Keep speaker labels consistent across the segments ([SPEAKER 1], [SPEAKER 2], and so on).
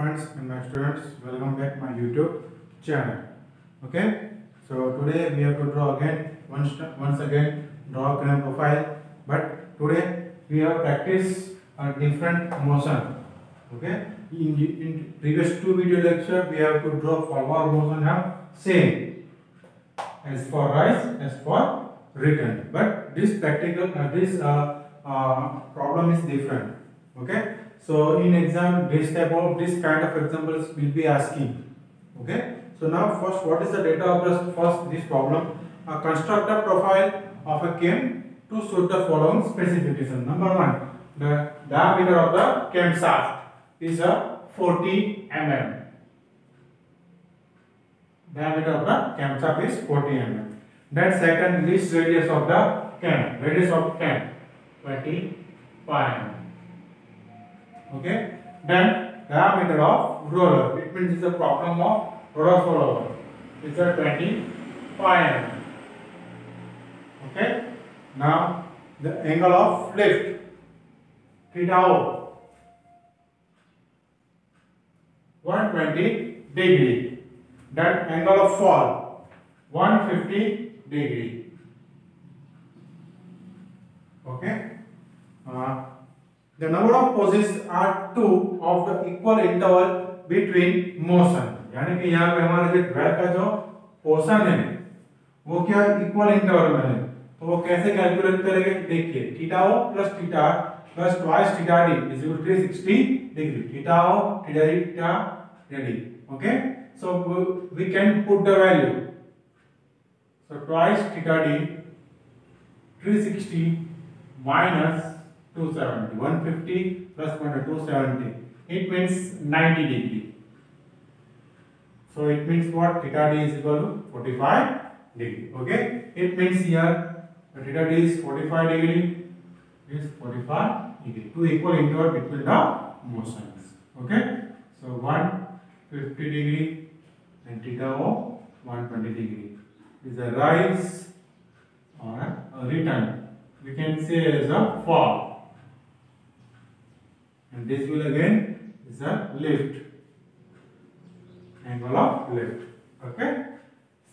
[SPEAKER 1] friends and my students, welcome back my YouTube channel. Okay, so today we have to draw again once again draw cone profile, but today we have practice a different motion. Okay, in previous two video lecture we have to draw forward motion have same as for rise as for return, but this problem is different. Okay, so in exam this kind of examples will be asking. Okay, so now first, what is the data of the first this problem? Construct a profile of a cam to suit the following specification. Number one, the diameter of the cam shaft is a 40 mm. Diameter of the cam shaft is 40 mm. Then second, least radius of the cam, 25 mm. Okay. Then diameter of roller, it means it's a problem of roller follower, it's a 25 mm. Okay. Now the angle of lift, theta O, 120 degree. That angle of fall, 150 degree. Okay. The number of poses are 2 of the equal interval between motion. यानी कि यहाँ पे हमारे जो dwell का जो portion है वो क्या इक्वल इंटरवल में है, तो वो कैसे कैलकुलेट करेंगे? देखिए, theta O plus theta plus twice theta D is equal to 360 degree. Theta O theta D. Okay, so we can put the value. So twice theta d, 360 minus 270, 150 plus 270, it means 90 degree. So it means what? Theta d is equal to 45 degree. Okay, it means here theta d is 45 degree, is 45 degree. Two equal interval between the motions. Okay, so 150 degree and theta O 120 degree is a rise or a return. We can say as a fall, and this will again is a lift, angle of lift. Okay,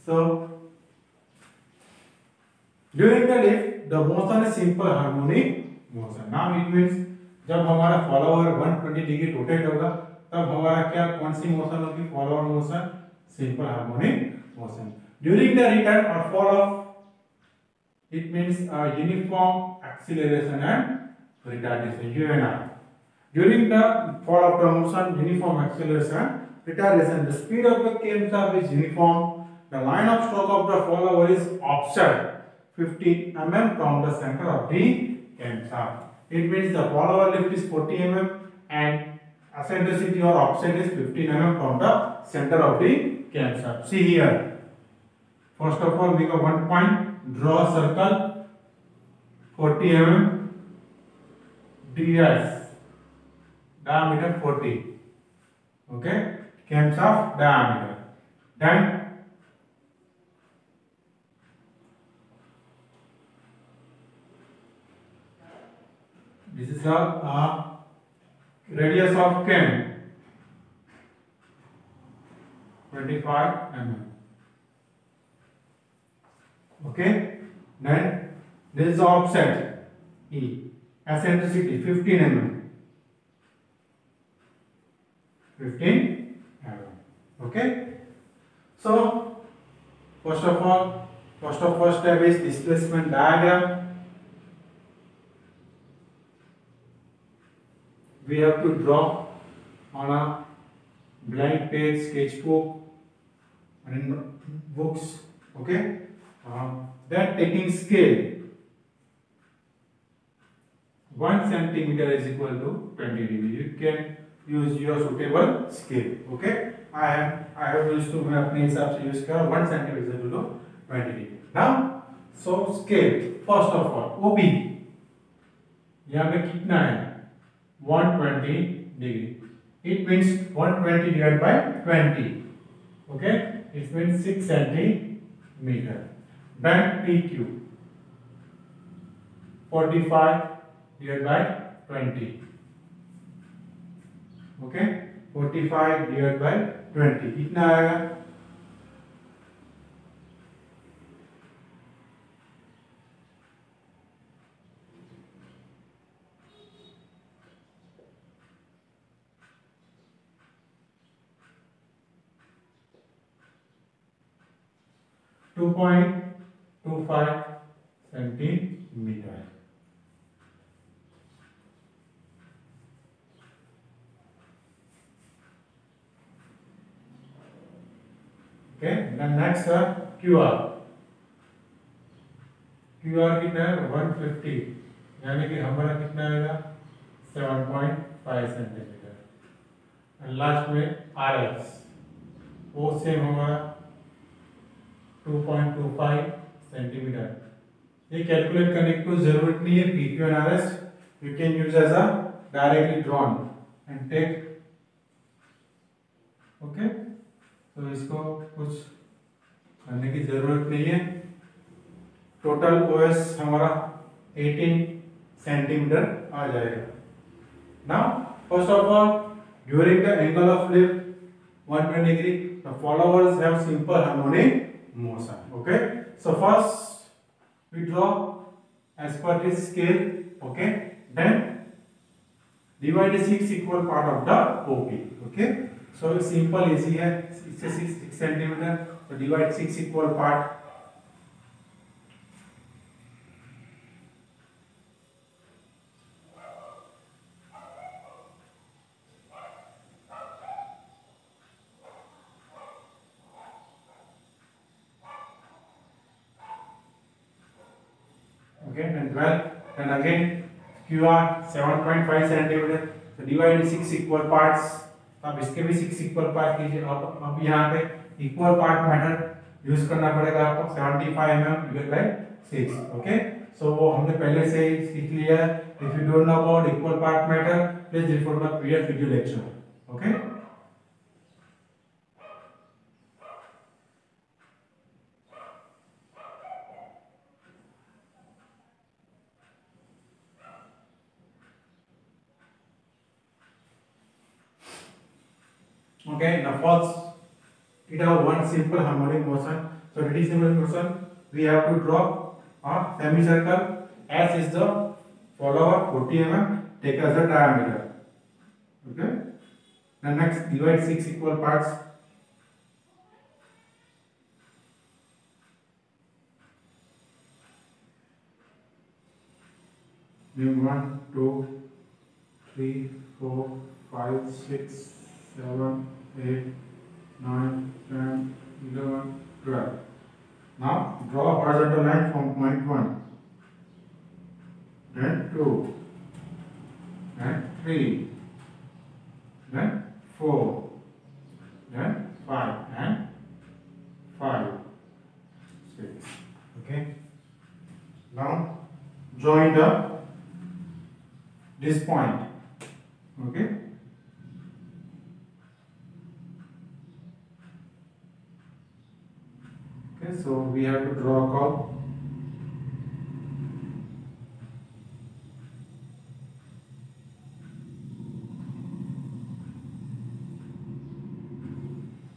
[SPEAKER 1] so during the lift the motion is simple harmonic motion. Now it means जब हमारा follower 120 degree rotate होगा तब हमारा क्या कौन सी motion होगी? Follower motion, simple harmonic motion. During the return or fall off, it means uniform acceleration and retardation, UNR. During the fall of the motion, uniform acceleration, retardation, the speed of the cam shaft is uniform. The line of stroke of the follower is offset 50 mm from the center of the cam shaft. It means the follower lift is 40 mm and eccentricity or offset is 15 mm from the center of the cam shaft. See here. First of all, make a 1 point, draw a circle, 40 mm, ds, diameter 40. Okay, cam shaft diameter. Then this is the radius of cam, 25 mm. Okay, then this is the offset E, eccentricity 15 mm. 15 mm. Okay, so first step is displacement diagram. We have to draw on a blank page, sketchbook, and in books. Okay, then taking scale, 1 centimeter is equal to 20 degree. You can use your suitable scale. Okay, I have used to मैं अपने हिसाब से use किया 1 centimeter is equal to 20 degree. Now, so scale first of all OB यहाँ पे कितना है? 120 degree. It means 120 divided by 20. Okay, it means 6 centimeter. Then PQ 45 divided by 20. Okay, 45 divide by 20 कितना आएगा? 2.25 सेंटीमीटर। ओके, नेक्स्ट है QR। QR कितना है? 150, यानी कि हमारा कितना आएगा? 7.5 सेंटीमीटर। लास्ट में RS, वो सेम हमारा 2.25 सेंटीमीटर। ये कैलकुलेट करने की कोई जरूरत नहीं है। PQ and RS you can use as a directly drawn and take. Okay, तो इसको कुछ करने की जरूरत नहीं है। टोटल OS हमारा 18 सेंटीमीटर आ जाएगा। Now first of all, during the angle of lift 120 degree, the followers have simple harmonic motion. Okay, so first we draw as per this scale. Okay, then divide 6 equal part of the OP. Okay, so simple easy है, 6 centimetre, तो divide 6 equal part. Okay, and 12, and again QR 7.5 centimetre, तो divide 6 equal parts. अब इसके भी 6 equal part कीजिए। अब यहाँ पे इक्वल पार्ट मेथड यूज करना पड़ेगा आपको। 75 mm डिवाइड बाय 6। ओके, सो वो हमने पहले से ही सीख लिया है। If you don't know about equal part method, please refer the previous video lecture. Okay, okay, now first it have one simple harmonic motion. So reducible motion, we have to draw a semicircle. S is the follower, 40 mm, take as the diameter. Okay, then next divide 6 equal parts. Then 1 2 3 4 5 6 7 8 9 10 11 12. Now draw a horizontal line from point 1, then 2, then 3, then 4, then 5 and 5 6. Okay, now join this point. Okay, so we have to draw a curve.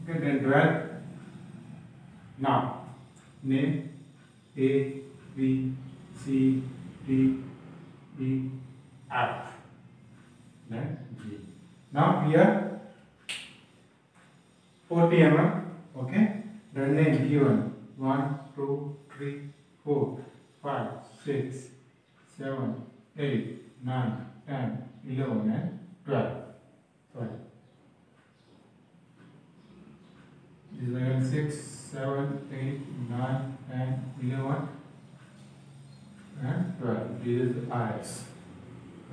[SPEAKER 1] Okay, then 12. Now name A, B, C, D, E, F, then G. Now here 40 mm. Okay, then name given 1 2 3 4 5 6 7 8 9 10 11 and 12. Sorry, this is again 6 7 8 9 10 11 and 12. This is RS.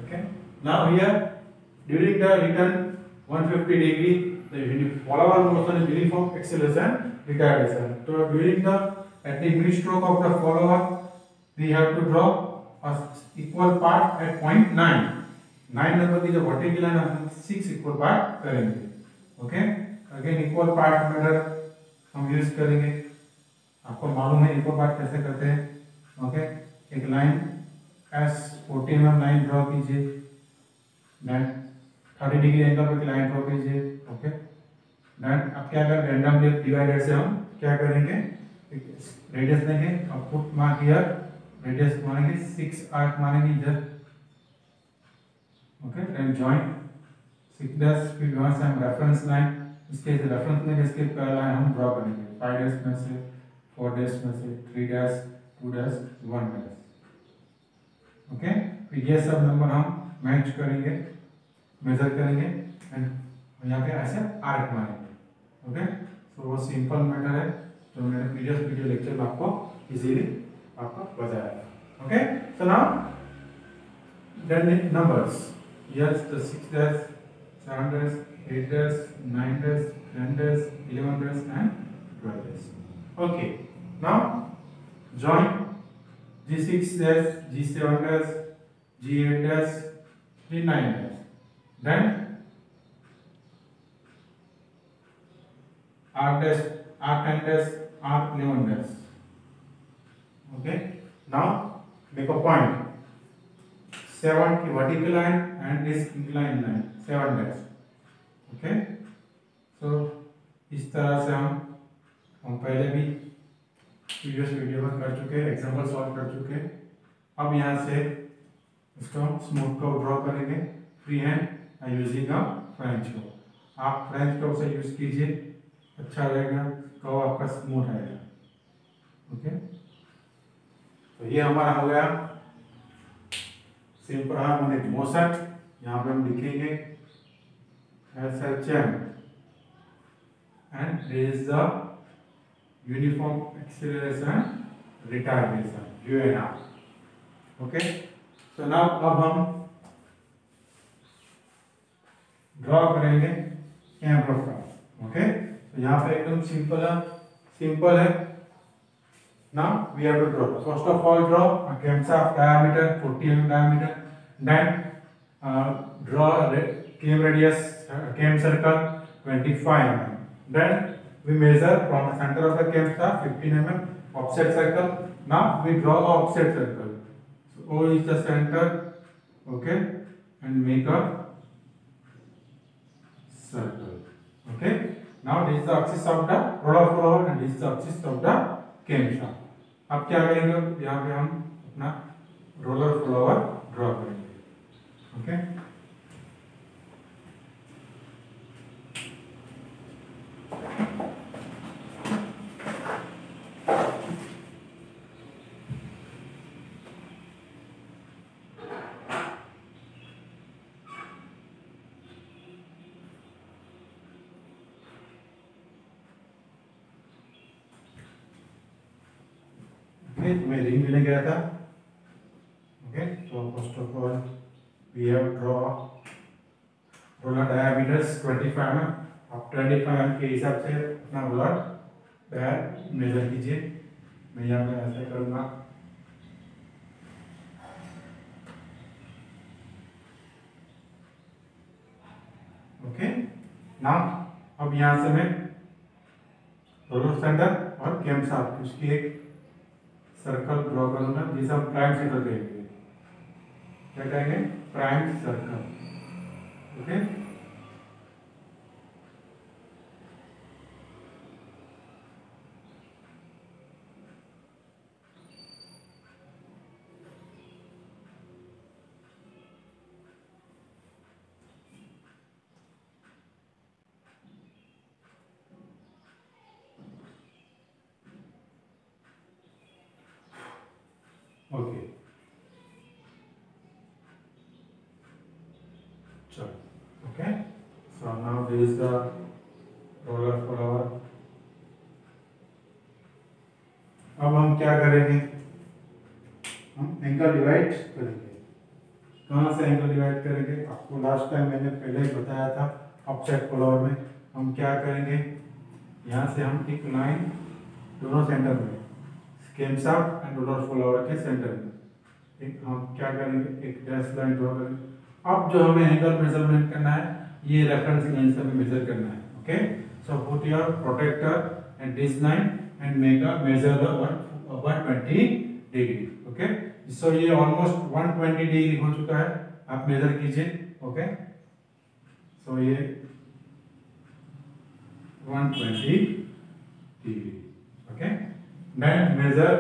[SPEAKER 1] Okay, now here during the return 150 degree, the follower motion is uniform acceleration retardation. So during the at the mid stroke of the follower, we have to draw a equal part at point 9. 9 number की जो vertical line हम 6 equal part करेंगे। Okay, again equal part method हम use करेंगे। आपको मालूम है equal part कैसे करते हैं। ओके, एक line S 40 mm line draw कीजिए, देन 30 डिग्री एंगल पे लाइन ड्रॉ कीजिए। ओके देन अब क्या करें, रैंडमली डिवाइडर से हम क्या करेंगे, रेडियस लेंगे और पुट मार्क हियर, रेडियस मानेंगे 6 आर्क मानेंगे इधर। ओके देन जॉइन 6 डैश, फिर वहां से हम रेफरेंस लाइन, इसके रेफरेंस में इसके लाइन हम ड्रॉ करेंगे 5 डैश में से, 4 डैश में से, 3 डैश, 2 डैश, 1 डैश। ओके फिर ये सब नंबर हम मैच करेंगे, मेजर करेंगे एंड यहाँ पे ऐसे आर्क मारेंगे। ओके सो वो सिंपल मैटर है जो मैंने प्रीवियस वीडियो लेक्चर में आपको इजीली आपको बताया था। Okay so now then numbers, yes the 6 dash, 7 dash, 8 dash, 9 dash, 10 dash, 11 dash and 12 dash. Okay now join G6 dash, G7 dash, G8 dash, G9 dash, then R dash, R10 dash, R11 dash. Okay now make a point 7 की vertical line and this incline line 7 dash. Okay so इस तरह से हम पहले भी previous video में कर चुके हैं, एग्जांपल सॉल्व कर चुके हैं। अब यहाँ से इसको स्मूथ कर्व ड्रॉ करेंगे free hand using a French curve. आप फ्रेंच कर्व से यूज कीजिए, अच्छा रहेगा, कर्व आपका स्मूथ आएगा। ओके तो ये हमारा हो गया सिंपल हार्मोनिक मोशन। यहाँ पे हम लिखेंगे SHM and this is the uniform acceleration retardation UNR। Okay so now अब हम ड्रॉ करेंगे कैमरा का। ओके तो यहाँ पे एकदम सिंपल है। Now we have to draw. First of all, draw a camshaft diameter 40 mm diameter. Then draw a cam radius, cam circle 25 mm. Then we measure from the center of the camshaft 15 mm offset circle. Now we draw a offset circle. So O is the center. Okay, and make a circle. Okay. Now this is the axis of the roller floor and this is the axis of the camshaft. अब क्या करेंगे, यहाँ पे हम अपना roller follower draw करेंगे। Okay मैं ring लेने गया था। ओके तो first of all we have draw roller diameters 25 mm। आप 25 mm के हिसाब से अपना रोलर डायर मेजर कीजिए। मैं यहाँ पे ऐसा करूँगा। ओके नाउ अब यहाँ से मैं रोलर सेंटर और कैमशाफ्ट उसकी एक सर्कल ड्रॉ करूंगा जिसे हम प्राइम सर्कल कहेंगे। क्या कहेंगे, प्राइम सर्कल। ओके ओके चलो okay so now this is the roller flower. अब हम क्या करेंगे, हम एंगल डिवाइड करेंगे। कहाँ से एंगल डिवाइड करेंगे, आपको लास्ट टाइम मैंने पहले ही बताया था। ऑफसेट फ्लावर में हम क्या करेंगे, यहाँ से हम एक लाइन दोनों सेंटर में, कैमशाफ्ट एंड रोलर फ्लावर के सेंटर में एक हम क्या करेंगे, एक डैश लाइन ड्रॉ करेंगे। अब जो हमें एंगल मेजरमेंट करना है, ये रेफरेंस लाइन से हमें मेजर करना है। Okay so put your protractor and this line and make a measure the 120 degree. Okay so ये ऑलमोस्ट 120 डिग्री हो चुका है, आप मेजर कीजिए। ओके सो ये 120 degree. Okay, then measure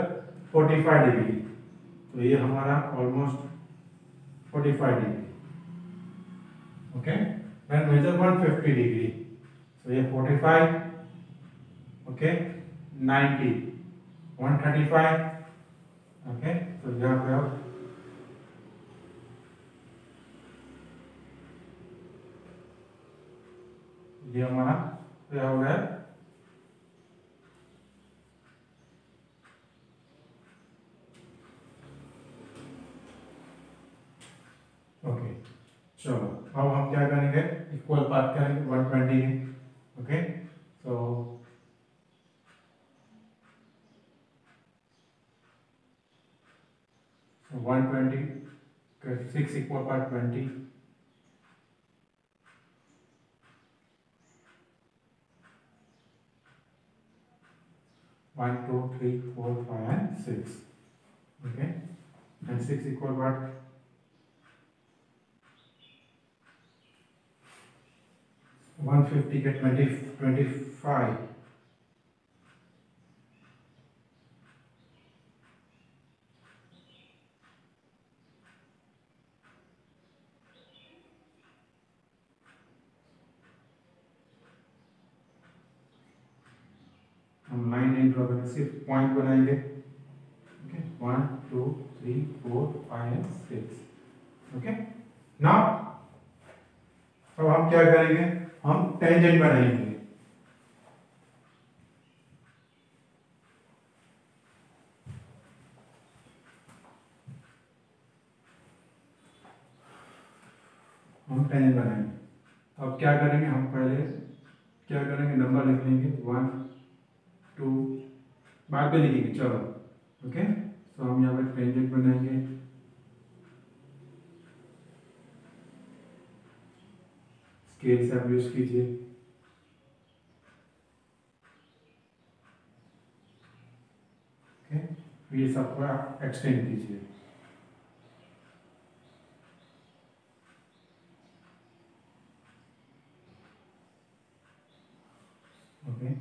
[SPEAKER 1] 45 degree, तो ये हमारा almost 45 degree. Okay, then measure 150 degree, तो ये 45, ओके, 90, 135। ओके, तो यहाँ पे आप ये हमारा क्या हो गया, ओके। चलो अब हम क्या करेंगे, इक्वल पार्ट करेंगे 120 के। Okay, so So 120, 6 equal part 20. One, two, three, 4, 5, and 6. Okay, and 6 equal part 150 get 25. हम लाइन नहीं ड्रॉ करेंगे, सिर्फ पॉइंट बनाएंगे। Okay, 1, 2, 3, 4, 5 and 6। ओके, नाउ अब हम क्या करेंगे, हम टेंजेंट बनाएंगे। हम टेंजेंट बनाएंगे। अब क्या करेंगे, हम पहले क्या करेंगे, नंबर लिख लेंगे 1, 2, बाद में लिखेंगे। चलो, ओके, तो हम यहाँ पे टेंजेंट बनाएंगे। स्केल से आप यूज कीजिए। ओके, फिर सबको एक्सटेंड कीजिए। ओके,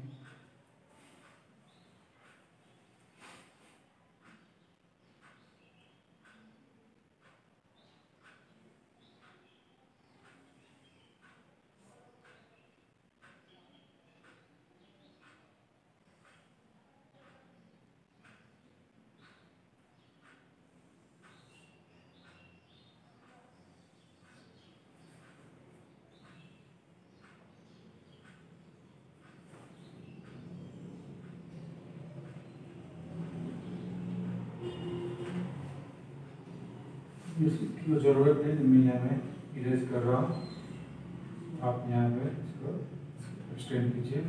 [SPEAKER 1] इसकी जरूरत नहीं, तो मैं यहाँ पे इरेज कर रहा हूँ। आप यहाँ पे इसको एक्सटेंड कीजिए।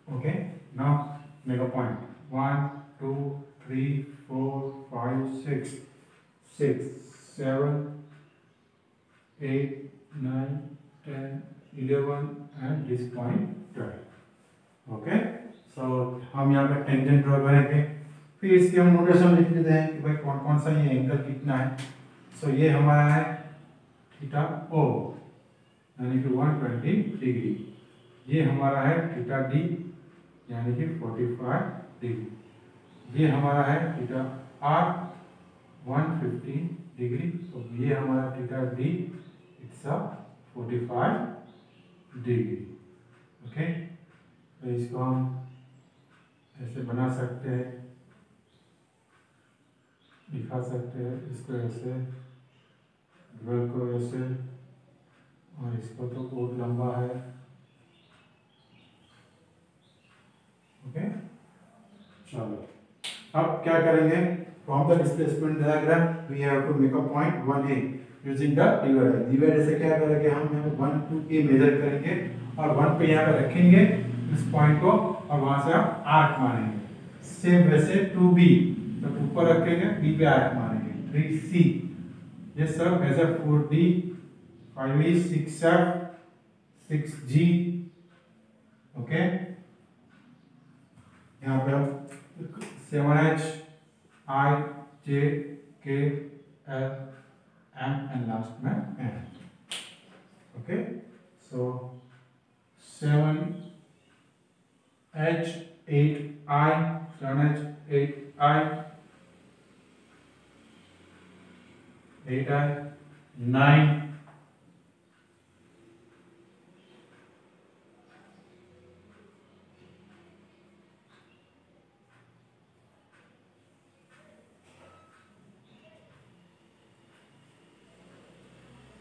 [SPEAKER 1] Okay, now make a point 1, 2, 3, 4, 5, 6, 7, 8, 9, 10, 11 and this point 12। Okay, सो हम यहाँ पे टेंजेंट ड्रॉ करेंगे। फिर इसके हम नोटेशन लिख देते हैं कि भाई कौन कौन सा ये एंगल कितना है। सो ये हमारा है थीटा ओ, यानी कि 120 डिग्री। ये हमारा है थीटा डी, यानी कि 45 डिग्री। ये हमारा है थीटा आर 150 डिग्री। तो ये हमारा theta D, it's a 45 degree. Okay, तो इसको हम ऐसे बना सकते हैं, दिखा सकते हैं। इसको ऐसे, ड्वेल को ऐसे, और इसको तो बहुत लंबा है। ओके, चलो अब क्या करेंगे, from the displacement diagram we have to make a point 1A using the divider. Divider से क्या करेंगे, हम यहाँ पे 1, 2A मेजर करेंगे और 1 पे यहाँ पे रखेंगे इस पॉइंट को, और वहां से हम आर्क मारेंगे। सेम वैसे 2B, तो ऊपर रखेंगे, B पे आर्क मारेंगे। 3C, ये सब ऐसे 4D, 5E, 6F, 6G, okay. यहाँ पे हम 7H I J K L M and last में N, okay. So 7H 8I 7H 8I 8I 9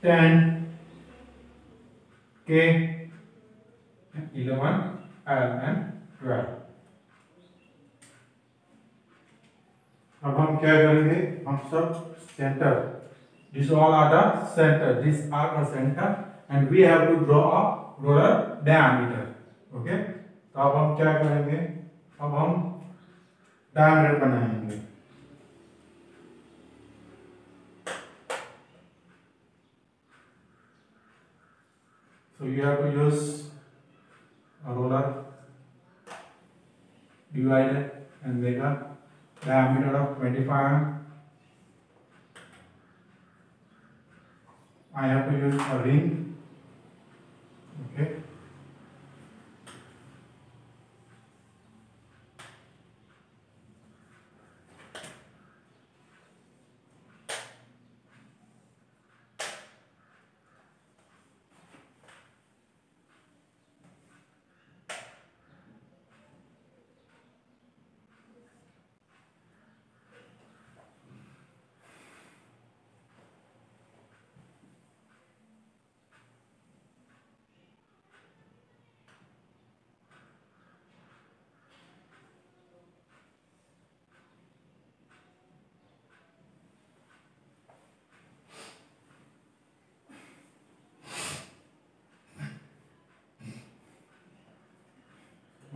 [SPEAKER 1] 10 K 11 L and 12। अब हम क्या करेंगे, हम sub centre, these all are the center, these are the center and we have to draw a roller diameter, okay। तो अब हम क्या करेंगे, अब हम डायमीटर बनाएंगे। So you have to use a roller divider and make a diameter of 25 mm. I have to use a ring, okay।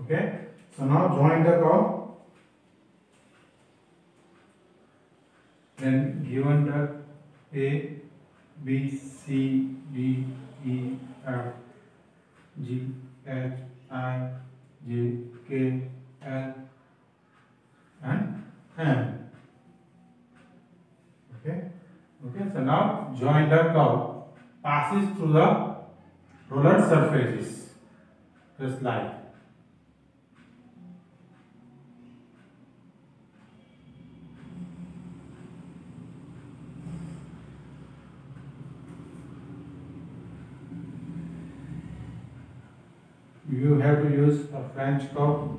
[SPEAKER 1] Okay, so now join the curve. Then given the A, B, C, D, E, F, G, H, I, J, K, L, and M. Okay, okay. So now join the curve passes through the roller surfaces, just like. You have to use a French curve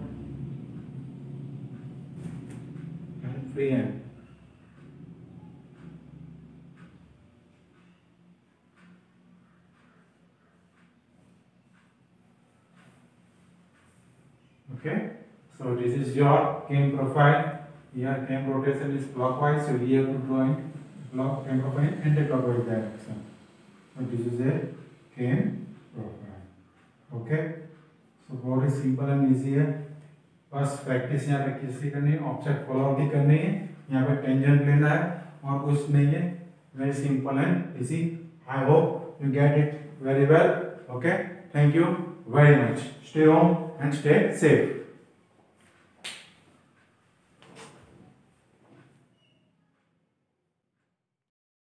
[SPEAKER 1] and free end. Okay, so this is your cam profile. Here cam rotation is clockwise, so we have to draw in cam profile in anti-clockwise direction. So this is a cam profile. Okay, so बहुत ही simple and easy है। बस practice यहाँ पे किसी करनी है, object follow भी करनी है, यहाँ पे टेंजेंट लेना है और कुछ नहीं है। Very simple and easy. I hope you get it very well. Okay, thank you very much. Stay home and stay safe.